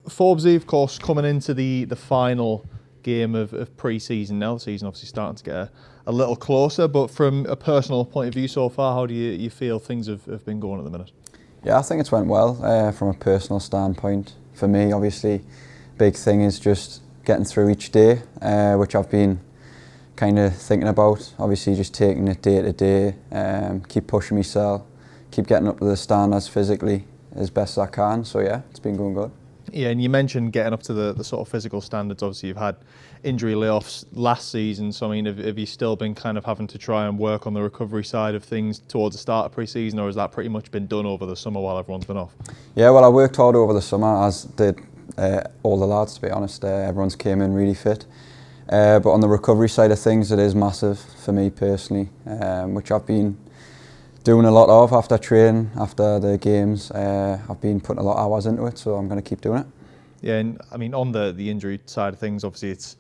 Forbesy, of course, coming into the final game of pre-season now. The season obviously starting to get a little closer, but from a personal point of view so far, how do you feel things have been going at the minute? Yeah, I think it's went well from a personal standpoint. For me, obviously, big thing is just getting through each day, which I've been kind of thinking about. Obviously, just taking it day to day, keep pushing myself, keep getting up to the standards physically as best as I can. So yeah, it's been going good. Yeah, and you mentioned getting up to the sort of physical standards. Obviously, you've had injury layoffs last season, so I mean, have you still been kind of having to try and work on the recovery side of things towards the start of pre-season, or has that pretty much been done over the summer while everyone's been off? Yeah, well, I worked hard over the summer, as did all the lads, to be honest. Everyone's came in really fit. But on the recovery side of things, it is massive for me personally, which I've been doing a lot of after training, after the games. I've been putting a lot of hours into it, so I'm going to keep doing it. Yeah, and I mean, on the injury side of things, obviously it's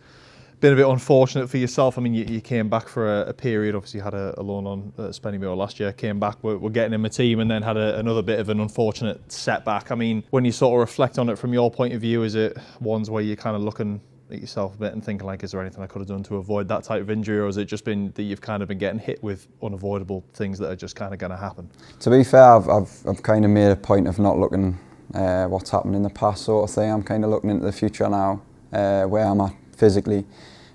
been a bit unfortunate for yourself. I mean, you came back for a period, obviously had a loan on Spennymoor last year, came back, we're getting in the team, and then had another bit of an unfortunate setback. I mean, when you sort of reflect on it from your point of view, is it ones where you're kind of looking at yourself a bit and thinking like, is there anything I could have done to avoid that type of injury, or has it just been that you've kind of been getting hit with unavoidable things that are just kind of going to happen? To be fair, I've kind of made a point of not looking what's happened in the past sort of thing. I'm kind of looking into the future now, where I'm at physically,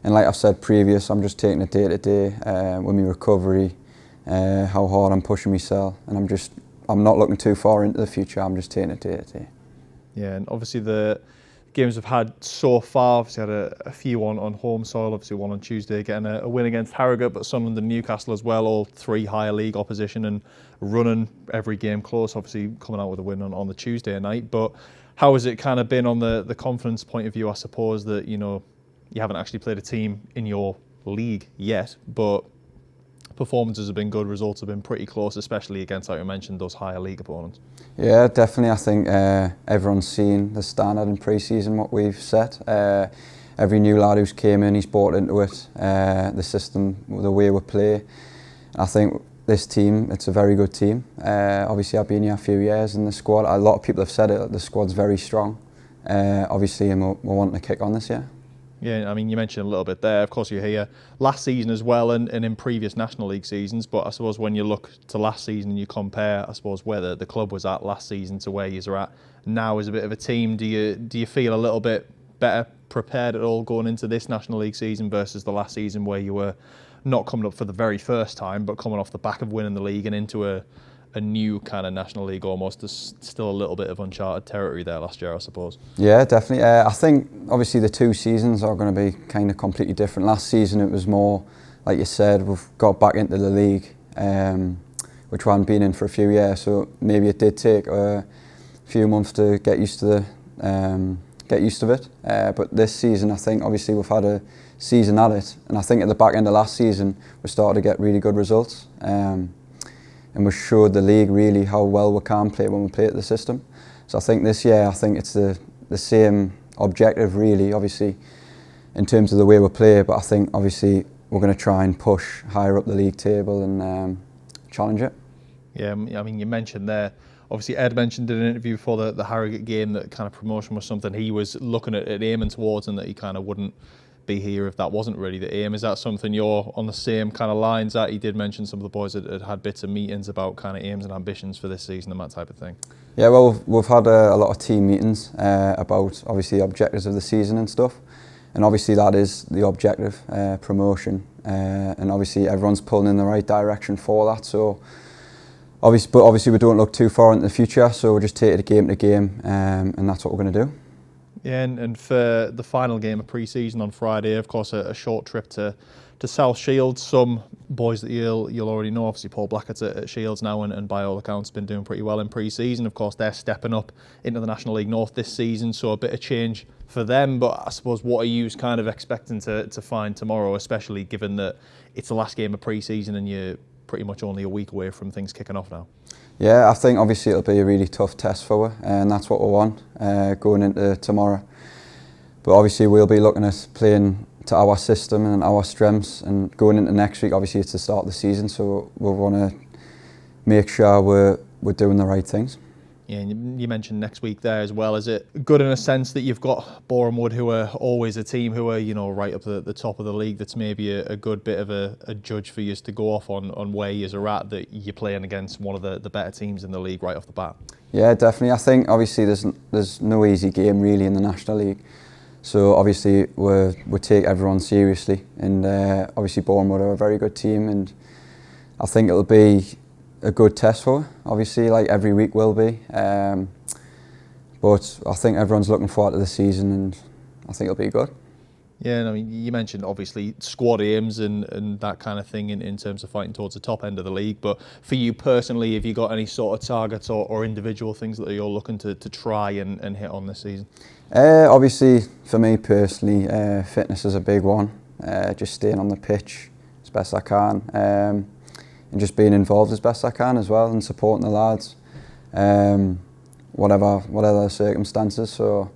and like I've said previous, I'm just taking it day to day with my recovery, how hard I'm pushing myself, and I'm not looking too far into the future. I'm just taking it day to day. Yeah, and obviously the games we've had so far, obviously had a few on home soil, obviously one on Tuesday, getting a win against Harrogate, but Sunderland and Newcastle as well, all three higher league opposition and running every game close, obviously coming out with a win on the Tuesday night. But how has it kind of been on the confidence point of view, I suppose, that, you know, you haven't actually played a team in your league yet, but performances have been good, results have been pretty close, especially against, like you mentioned, those higher league opponents? Yeah, definitely. I think everyone's seen the standard in pre-season, what we've set. Every new lad who's came in, he's bought into it, the system, the way we play. I think this team, it's a very good team. Obviously, I've been here a few years in the squad. A lot of people have said it, the squad's very strong. Obviously, and we're wanting to kick on this year. Yeah, I mean, you mentioned a little bit there. Of course, you're here last season as well and in previous National League seasons. But I suppose when you look to last season and you compare, I suppose, where the club was at last season to where you're at now as a bit of a team, do you feel a little bit better prepared at all going into this National League season versus the last season where you were not coming up for the very first time, but coming off the back of winning the league and into a new kind of National League almost? There's still a little bit of uncharted territory there last year, I suppose. Yeah, definitely. I think obviously the two seasons are going to be kind of completely different. Last season it was more, like you said, we've got back into the league, which we hadn't been in for a few years, so maybe it did take a few months to get used to it. But this season, I think obviously we've had a season at it, and I think at the back end of last season we started to get really good results. And we showed the league really how well we can play when we play at the system. So I think this year, I think it's the same objective really, obviously, in terms of the way we play, but I think obviously we're going to try and push higher up the league table and challenge it. Yeah, I mean, you mentioned there, obviously Ed mentioned in an interview before the Harrogate game that kind of promotion was something he was looking at aiming towards, and that he kind of wouldn't be here if that wasn't really the aim. Is that something you're on the same kind of lines that? He did mention some of the boys that had bits of meetings about kind of aims and ambitions for this season and that type of thing. Yeah, well, we've had a lot of team meetings about obviously the objectives of the season and stuff, and obviously that is the objective, promotion, and obviously everyone's pulling in the right direction for that. So obviously we don't look too far into the future, so we'll just take it game to game, and that's what we're going to do. Yeah, and for the final game of pre-season on Friday, of course, a short trip to South Shields. Some boys that you'll already know, obviously Paul Blackett's at Shields now, and by all accounts been doing pretty well in pre-season. Of course, they're stepping up into the National League North this season, so a bit of change for them. But I suppose, what are you kind of expecting to find tomorrow, especially given that it's the last game of pre-season and you're pretty much only a week away from things kicking off now? Yeah, I think obviously it'll be a really tough test for us, and that's what we want going into tomorrow. But obviously we'll be looking at playing to our system and our strengths, and going into next week, obviously it's the start of the season, so we'll want to make sure we're doing the right things. Yeah, and you mentioned next week there as well. Is it good in a sense that you've got Boreham Wood, who are always a team who are, you know, right up the top of the league? That's maybe a good bit of a judge for you to go off on where you are at, that you're playing against one of the better teams in the league right off the bat. Yeah, definitely. I think obviously there's no easy game really in the National League. So obviously we take everyone seriously, and obviously Boreham Wood are a very good team, and I think it'll be a good test for her. Obviously, like every week will be. But I think everyone's looking forward to the season, and I think it'll be good. Yeah, and I mean, you mentioned obviously squad aims and that kind of thing in terms of fighting towards the top end of the league. But for you personally, have you got any sort of targets or individual things that you're looking to try and hit on this season? Obviously, for me personally, fitness is a big one. Just staying on the pitch as best I can. And just being involved as best I can as well, and supporting the lads, whatever the circumstances. So,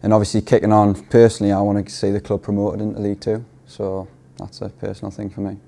and obviously kicking on personally, I want to see the club promoted into League Two. So that's a personal thing for me.